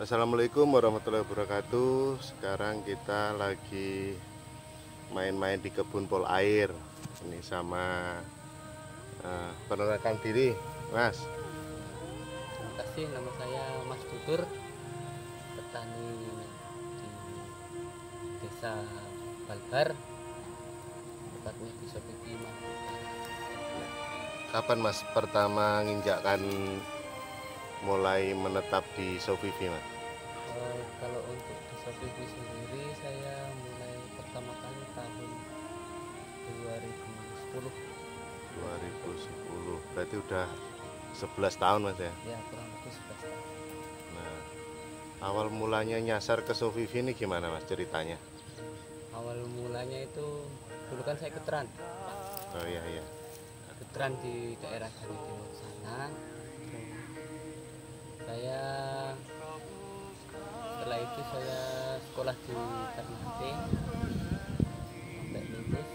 Assalamualaikum warahmatullahi wabarakatuh. Sekarang kita lagi main-main di kebun pol air. Ini sama perkenalkan diri, Mas. Terima kasih, nama saya Mas Tutur, petani di Desa Balbar, tepatnya di Sopiki. Kapan Mas pertama nginjakkan mulai menetap di Sofivi, Mas? Kalau untuk di Sopiki sendiri, saya mulai pertama kali tahun 2010. 2010, berarti udah 11 tahun Mas ya? Ya, kurang lebih 11 tahun. Nah, awal mulanya nyasar ke Sofivi ini gimana Mas ceritanya? Awal mulanya itu, dulu kan saya keteran. Oh iya iya. Keteran di daerah Jawa Timur sana. Setelah itu saya sekolah di Ternate sampai lulus,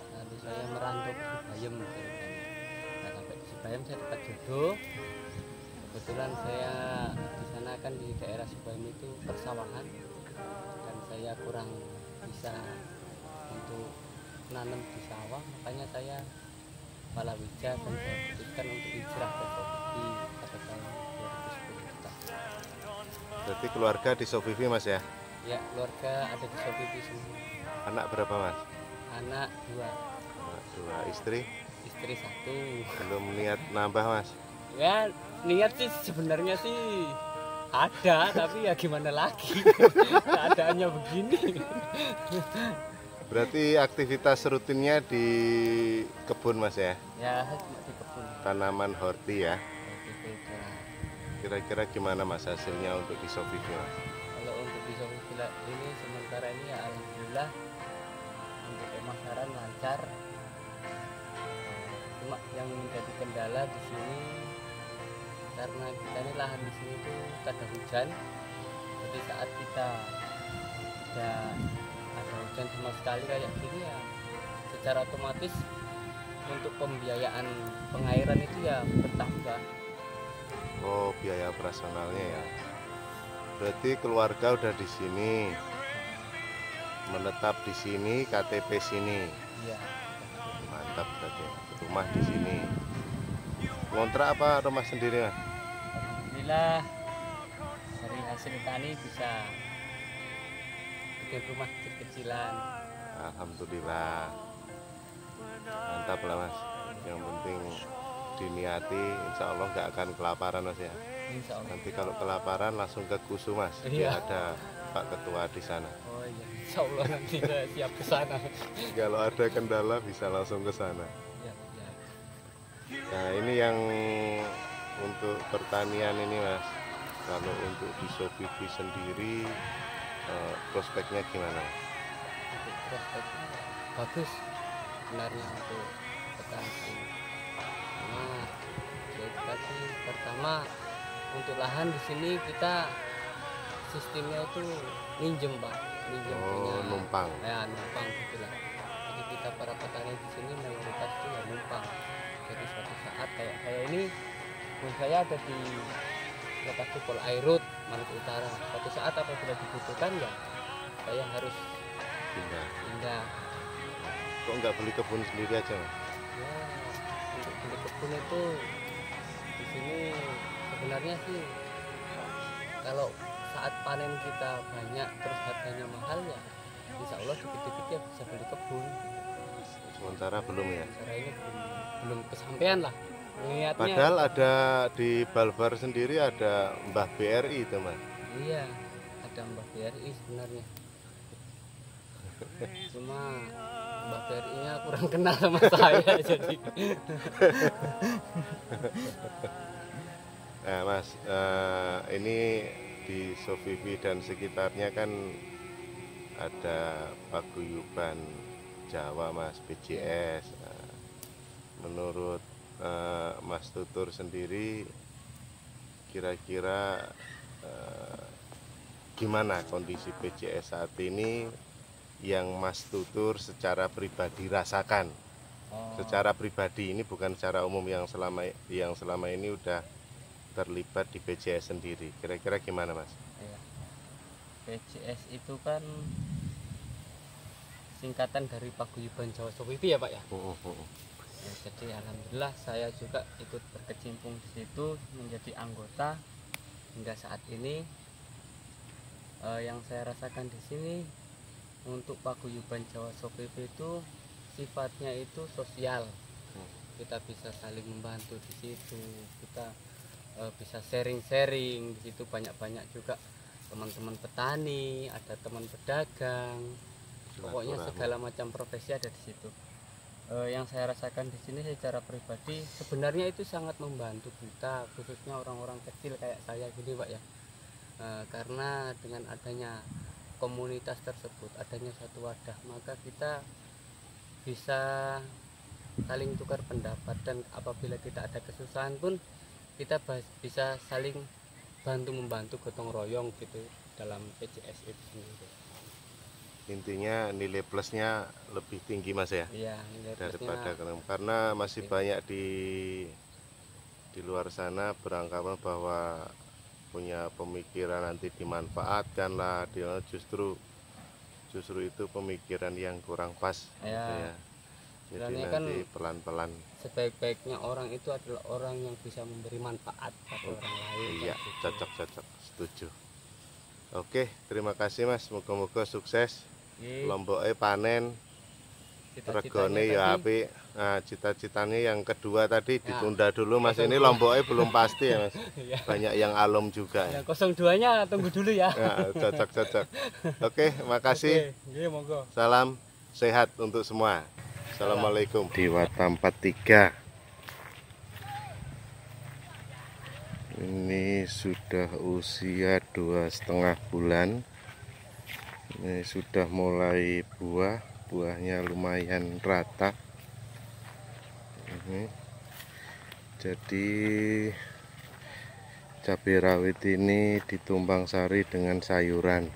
lalu saya merantau ke Sibayem ceritanya. Nah, sampai di Sibayem saya dapat jodoh. Kebetulan saya di sana kan di daerah Sibayem itu persawahan, dan saya kurang bisa untuk menanam di sawah, makanya saya palawija dan saya putuskan untuk hijrah ke Sopiki pada tahun 2010. Berarti keluarga di Sofivi Mas ya? Ya, keluarga ada di Sopiki semua. Anak berapa Mas? Anak 2, Anak 2, istri? istri 1. Belum niat nambah Mas? Ya, niat sih sebenarnya sih ada, tapi ya gimana lagi, keadaannya begini. Berarti aktivitas rutinnya di kebun Mas ya? Ya, saya cuma di kebun. Tanaman horti ya? Jadi beda. Kira-kira gimana Mas hasilnya untuk di Sofivi Mas? Kalau untuk di Sopiki ini sementara ini ya alhamdulillah untuk pemasaran lancar. Cuma yang menjadi kendala di sini karena kita ini lahan di sini itu tak ada hujan. Jadi saat kita tidak ada hujan sama sekali kayak gini ya, secara otomatis untuk pembiayaan pengairan itu ya bertambah. Oh, biaya operasionalnya ya. Berarti keluarga udah di sini, menetap di sini, KTP sini. Iya. Mantap berarti. Rumah di sini. Ngontrak apa rumah sendiri Mas? Alhamdulillah dari hasil tani bisa bikin rumah kecil-kecilan. Alhamdulillah. Mantap lah Mas. Yang penting diniati, insya Allah nggak akan kelaparan Mas ya. Insya Allah. Nanti kalau kelaparan langsung ke Kusu Mas. Iya. Ada Pak Ketua di sana. Oh iya, insya Allah nanti saya siap ke sana. Kalau ada kendala bisa langsung ke sana. Ya, ya. Nah ini yang untuk pertanian ini Mas. Kalau untuk di Sofivi sendiri prospeknya gimana? Untuk prospeknya bagus sebenarnya untuk petani. Nah, jadi tadi pertama untuk lahan di sini kita sistemnya itu minjem Pak, minjem punya. Numpang. Ya, numpang gitulah. Jadi kita para petani di sini mayoritas itu ya numpang. Jadi suatu saat kayak saya ini, saya ada di lokasi Pol Airut Maluku Utara. Suatu saat apabila dibutuhkan ya saya harus pindah. Kok nggak beli kebun sendiri aja Mas? Ya, untuk beli kebun itu di sini sebenarnya sih kalau saat panen kita banyak terus harganya mahal ya insya Allah dikit-dikit ya bisa beli kebun. Sementara belum ya? Cara ini belum kesampaian lah niatnya. Padahal ada di Balbar sendiri ada Mbah BRI itu Mas. Iya, ada Mbah BRI sebenarnya. Cuma Mbah BRI-nya kurang kenal sama saya jadi. Nah Mas, ini di Sofivi dan sekitarnya kan ada paguyuban Jawa Mas, BJS. Nah, menurut Mas Tutur sendiri kira-kira gimana kondisi BJS saat ini yang Mas Tutur secara pribadi rasakan? Secara pribadi, ini bukan secara umum yang selama ini udah terlibat di PJS sendiri. Kira-kira gimana Mas? Ya. PJS itu kan singkatan dari Paguyuban Jawa Sowipi ya Pak ya. Ya, jadi alhamdulillah saya juga ikut berkecimpung di situ menjadi anggota hingga saat ini. Yang saya rasakan di sini untuk Paguyuban Jawa Sowipi itu sifatnya itu sosial. Kita bisa saling membantu di situ, kita bisa sharing-sharing di situ, banyak-banyak juga teman-teman petani, ada teman pedagang. Pokoknya segala macam profesi ada di situ. Yang saya rasakan di sini secara pribadi sebenarnya itu sangat membantu kita, khususnya orang-orang kecil kayak saya gini Pak ya. Karena dengan adanya komunitas tersebut, adanya satu wadah, maka kita bisa saling tukar pendapat, dan apabila kita ada kesusahan pun kita bisa saling bantu membantu, gotong royong gitu dalam PJS itu sendiri. Intinya nilai plusnya lebih tinggi Mas ya? Iya, nilai daripada karena masih banyak di luar sana beranggapan bahwa punya pemikiran nanti dimanfaatkan lah, justru itu pemikiran yang kurang pas ya. Gitu ya. Jadi nanti pelan-pelan sebaik-baiknya orang itu adalah orang yang bisa memberi manfaat pada orang lain. Iya, cocok, setuju. Oke, terima kasih Mas, moga-moga sukses. Lomboknya panen, regone ya apik. Nah, cita-citanya yang kedua tadi ditunda dulu Mas. Ini lomboknya belum pasti ya Mas. Banyak yang alum juga ya. Yang 02-nya tunggu dulu ya. Nah, cocok. Oke, makasih. Salam sehat untuk semua. Assalamualaikum. Dewata 43. Ini sudah usia 2,5 bulan. Ini sudah mulai buahnya lumayan rata. Ini jadi cabai rawit ini ditumpang sari dengan sayuran.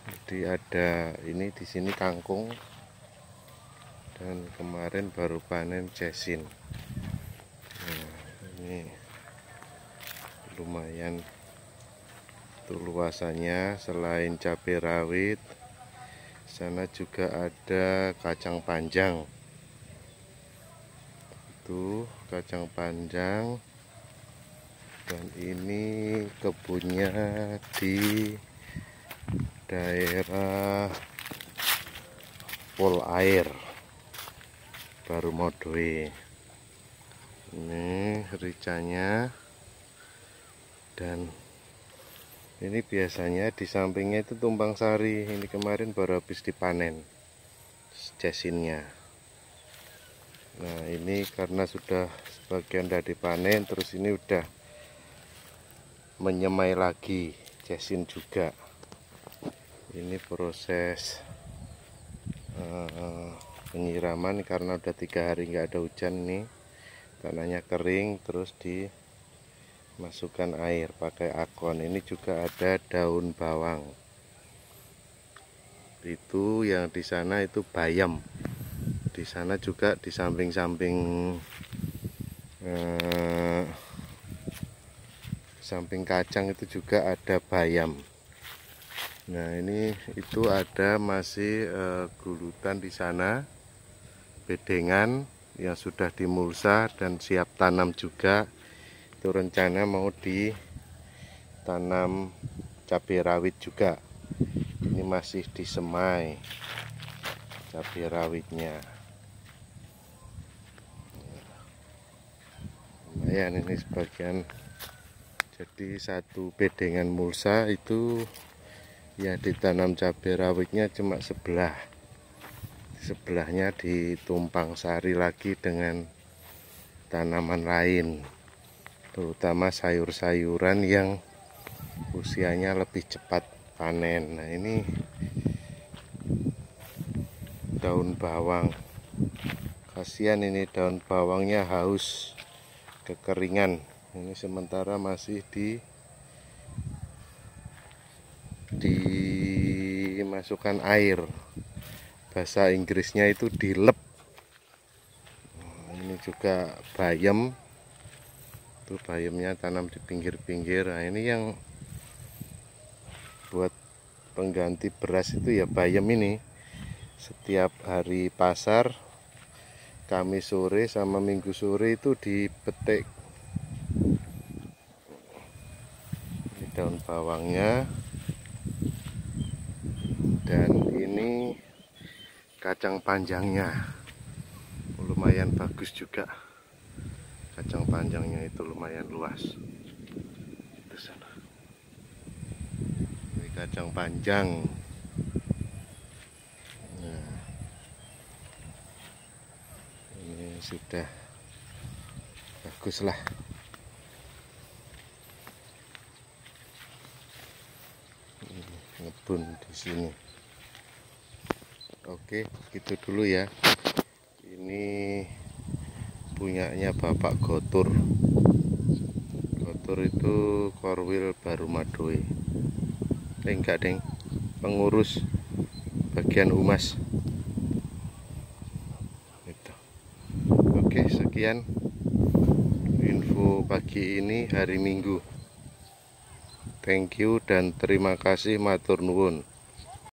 Jadi ada ini di sini kangkung, dan kemarin baru panen jasin. Nah, ini lumayan tuh luasannya. Selain cabai rawit, sana juga ada kacang panjang. Itu kacang panjang, dan ini kebunnya di daerah Pol Air Baru Modoe. Ini ricanya, dan ini biasanya di sampingnya itu tumpang sari. Ini kemarin baru habis dipanen jasinnya. Nah, ini karena sudah sebagian udah dipanen, terus ini udah menyemai lagi jasin juga. Ini proses penyiraman karena udah 3 hari nggak ada hujan nih. Tanahnya kering, terus dimasukkan air pakai akon. Ini juga ada daun bawang. Itu yang di sana itu bayam. Di sana juga di samping-samping samping kacang itu juga ada bayam. Nah, ini itu ada masih gulutan di sana, bedengan yang sudah dimulsa dan siap tanam juga. Itu rencana mau ditanam cabai rawit juga. Ini masih disemai cabai rawitnya. Lumayan ini sebagian. Jadi satu bedengan mulsa itu ya ditanam cabai rawitnya cuma sebelah. Sebelahnya ditumpang sari lagi dengan tanaman lain, terutama sayur-sayuran yang usianya lebih cepat panen. Nah, ini daun bawang, kasihan ini daun bawangnya haus kekeringan. Ini sementara masih dimasukkan air, bahasa Inggrisnya itu dilep. Ini juga bayam, Itu bayamnya tanam di pinggir-pinggir. Nah, ini yang buat pengganti beras itu ya bayam ini. Setiap hari pasar, Kamis sore sama Minggu sore itu dipetik. Ini daun bawangnya. Dan ini kacang panjangnya. Lumayan bagus juga. Kacang panjangnya itu lumayan luas. Itu sana. Ini kacang panjang. Nah, ini sudah bagus lah. Ngebun di sini. Oke, gitu dulu ya. Ini punyanya Bapak Gotur. Gotur itu Korwil Baru Madoe. Enggak, Deng. Pengurus bagian humas. Itu. Oke, sekian info pagi ini hari Minggu. Thank you dan terima kasih, matur nuwun.